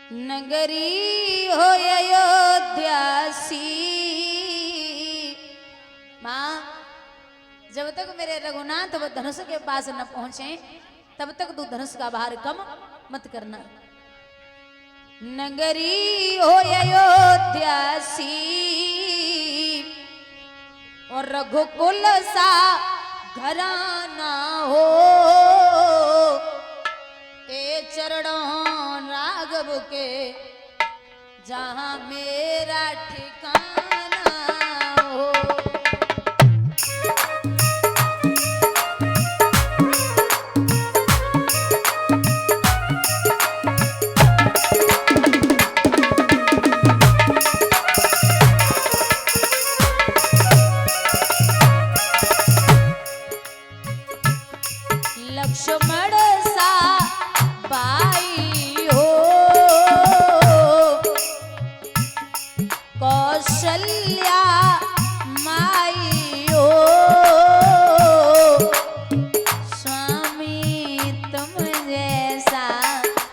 नगरी हो अयोध्यासी। माँ, जब तक मेरे रघुनाथ वो धनुष के पास न पहुंचे तब तक तू धनुष का भार कम मत करना। नगरी हो अयोध्यासी और रघुकुल सा घराना हो, ए चरणों राघव के जहां मेरा ठिकाना हो। लक्ष्मण सा भाई हो, कौशल्या माई हो, स्वामी तुम जैसा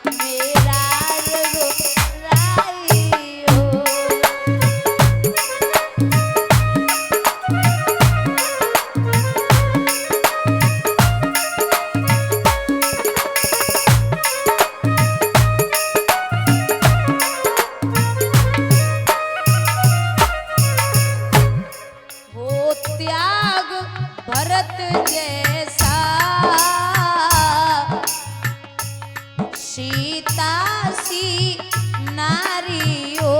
मेरा रघुराई हो। त्याग भरत जैसा सीता सी नारी हो,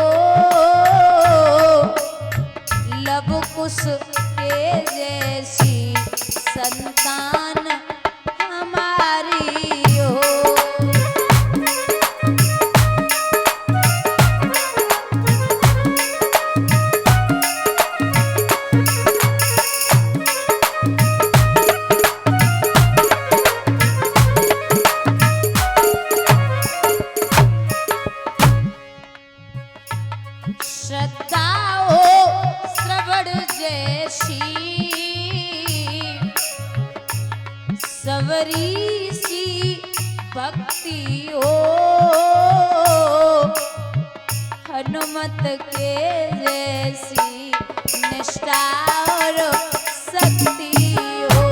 लव कुश के जैसी संतान हमारी हो। श्रद्धा हो श्रवण जैसी सवरी सी भक्ति हो, हनुमत के जैसी निष्ठा और शक्ति हो।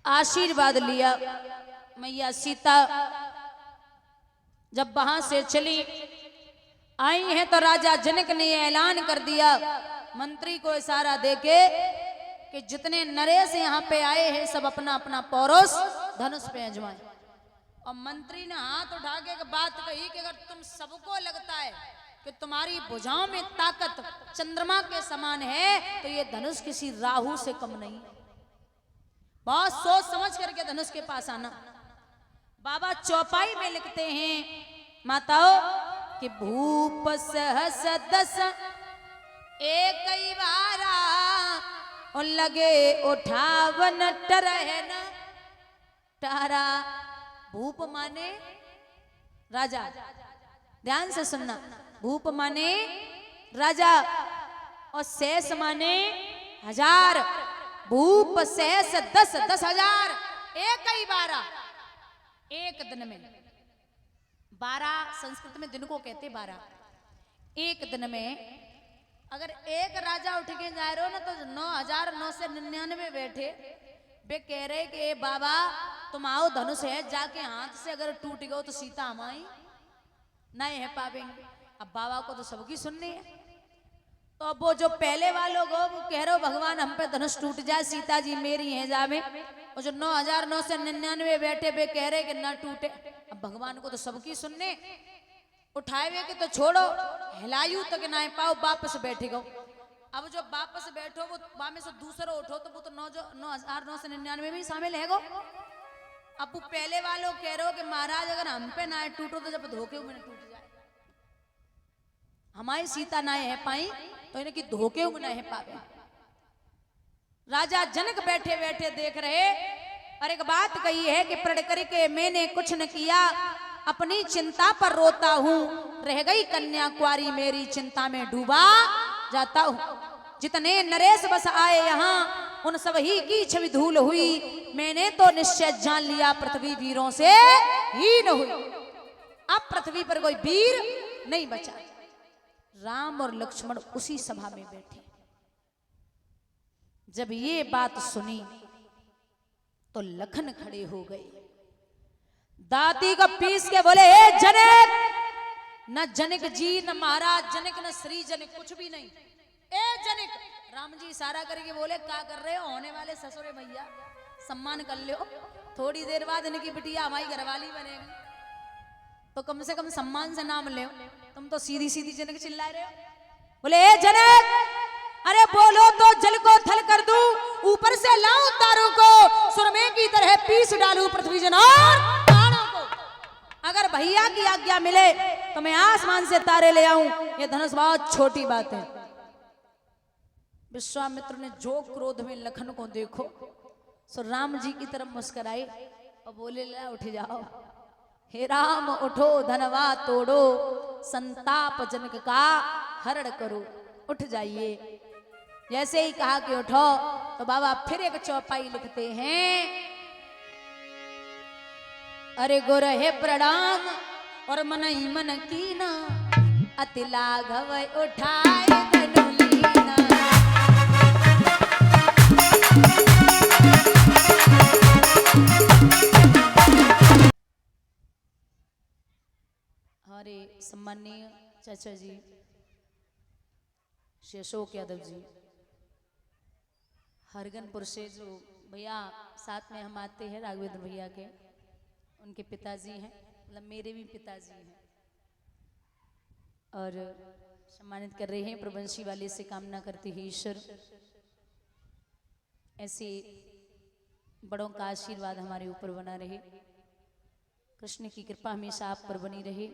आशीर्वाद लिया। मैया सीता जब वहां से चली आई है तो राजा जनक ने ऐलान कर दिया मंत्री को इशारा देके कि जितने नरेश यहाँ पे आए हैं सब अपना अपना पौरुष धनुष पे अजमाएं। और मंत्री ने हाथ उठा के बात कही कि अगर तुम सबको लगता है कि तुम्हारी भुजाओं में ताकत चंद्रमा के समान है तो ये धनुष किसी राहु से कम नहीं। बहुत सोच समझ करके धनुष के पास आना। बाबा चौपाई में लिखते हैं माताओं कि भूप सहस दस एक ही बारा और लगे उठावन टरहन तारा। भूप माने राजा, ध्यान से सुनना। भूप माने राजा और शेष माने हजार। भूप शेष 10,000 एक ही 12 एक दिन में 12 संस्कृत में दिन को कहते 12। एक दिन में अगर एक राजा उठ के जा रहे हो ना तो 9,999 बैठे वे कह रहे कि बाबा तुम आओ धनुष है जाके हाथ से अगर टूट गयो तो सीता हमारी नहीं है पावेंगे। अब बाबा को तो सबकी सुननी है तो अब वो जो पहले वालों को वो कह रहे हो भगवान हम पे धनुष टूट जाए सीता जी मेरी है जावे। और जो 9,999 बैठे वे कह रहे कि ना टूटे। अब भगवान को तो सबकी सुनने उठाए हुए कि तो छोड़ो हिलायू तक ना पाओ वापस बैठे गो। अब जो वापस बैठो वो वामे से दूसरा उठो तो वो तो 9,999 भी शामिल है गो। अब वो पहले वालों कह रहे हो कि महाराज अगर हम पे ना टूटो तो जब धोखे में टूट जाए, हमारी सीता ना है पाई तो इन्हें की धोखे में ना है पावे। राजा जनक बैठे बैठे देख रहे और एक बात कही है कि प्रण करके मैंने कुछ न किया, अपनी चिंता पर रोता हूं, रह गई कन्या कुंवारी मेरी चिंता में डूबा जाता हूं। जितने नरेश बस आए यहाँ उन सब ही की छवि धूल हुई, मैंने तो निश्चय जान लिया पृथ्वी वीरों से हीन हुई। अब पृथ्वी पर कोई वीर नहीं बचा। राम और लक्ष्मण उसी सभा में बैठे। जब ये बात सुनी तो लखन खड़े हो गए, दाती को पीस के बोले, हे जनक, न जनक जी न महाराज जनक न श्री जनक कुछ भी नहीं, ए जनक। राम जी इशारा करके बोले, क्या कर रहे हो, होने वाले ससुरे भैया सम्मान कर लो, थोड़ी देर बाद इनकी बिटिया हमारी घरवाली बनेगी तो कम से कम सम्मान से नाम ले। तुम तो सीधी सीधी जनक चिल्ला रहे हो। बोले, ए जनक, अरे बोलो तो जल को थल कर दूं, ऊपर से लाऊं तारों को, सुरमे की तरह पीस डालूं पृथ्वी जन और तारों को। अगर भैया की आज्ञा मिले तो मैं आसमान से तारे ले आऊं, ये धनुष बहुत छोटी बात है। विश्वामित्र ने जो क्रोध में लखन को देखो सो राम जी की तरफ मुस्कुराए और बोले, ला उठ जाओ, हे राम उठो, धनवा तोड़ो, संताप जनक का हरण करो, उठ जाइए। जैसे ही कहा कि उठो तो बाबा फिर एक चौपाई लिखते हैं, अरे गुरहे प्रणाम और मन ही मन कीना, अति लाघव उठाए धनुलीना। हमारे सम्माननीय चाचा जी श्री अशोक यादव जी, हरगनपुर से जो भैया साथ में हम आते हैं राघवेंद्र भैया के, उनके पिताजी हैं, मतलब मेरे भी पिताजी हैं, और सम्मानित कर रहे हैं। प्रबंशी वाले से कामना करते हैं ईश्वर ऐसे बड़ों का आशीर्वाद हमारे ऊपर बना रहे, कृष्ण की कृपा हमेशा आप पर बनी रहे,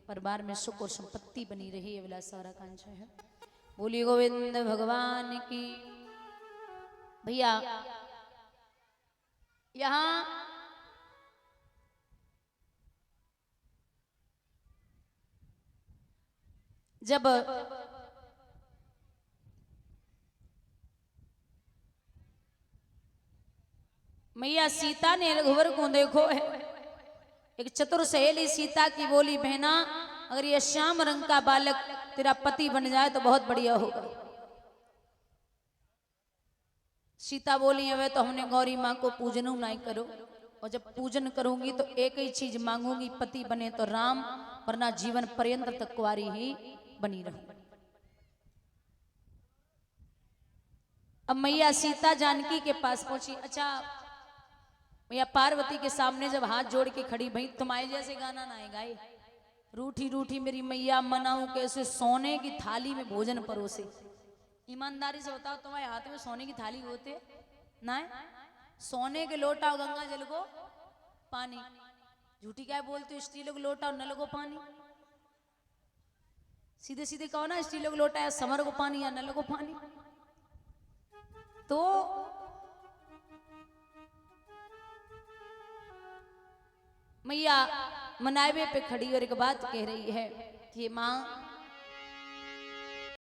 परिवार में सुख और संपत्ति बनी रही, अभिलाषा और आकांक्षा है। बोलिए गोविंद भगवान की। भैया यहाँ जब मैया सीता ने रघुवर को देखो है, एक चतुर सहेली सीता की बोली, बहना अगर ये श्याम रंग का बालक तेरा पति बन जाए तो बहुत बढ़िया होगा। सीता बोली, अवे तो हमने गौरी माँ को पूजन नहीं करो, और जब पूजन करूंगी तो एक ही चीज मांगूंगी, पति बने तो राम, वरना जीवन पर्यंत तक कुंवारी ही बनी रहूं। अब मैया सीता जानकी के पास पहुंची। अच्छा मैया पार्वती के सामने जब हाथ जोड़ के खड़ी, भाई तुम्हारे जैसे गाना ना गाए, रूठी रूठी मेरी मैया मनाऊं कैसे, सोने की थाली में भोजन परोसे। ईमानदारी से बताओ, तुम्हारे हाथ में सोने की थाली होते ना, सोने के लोटा और गंगा जल को पानी, झूठी क्या बोलते हो, स्टील को लोटा और नल को पानी। सीधे सीधे कहो ना, स्टील को लोटा या समर को पानी या नल को पानी। तो मैया मनावे पे खड़ी और एक बात कह रही है कि माँ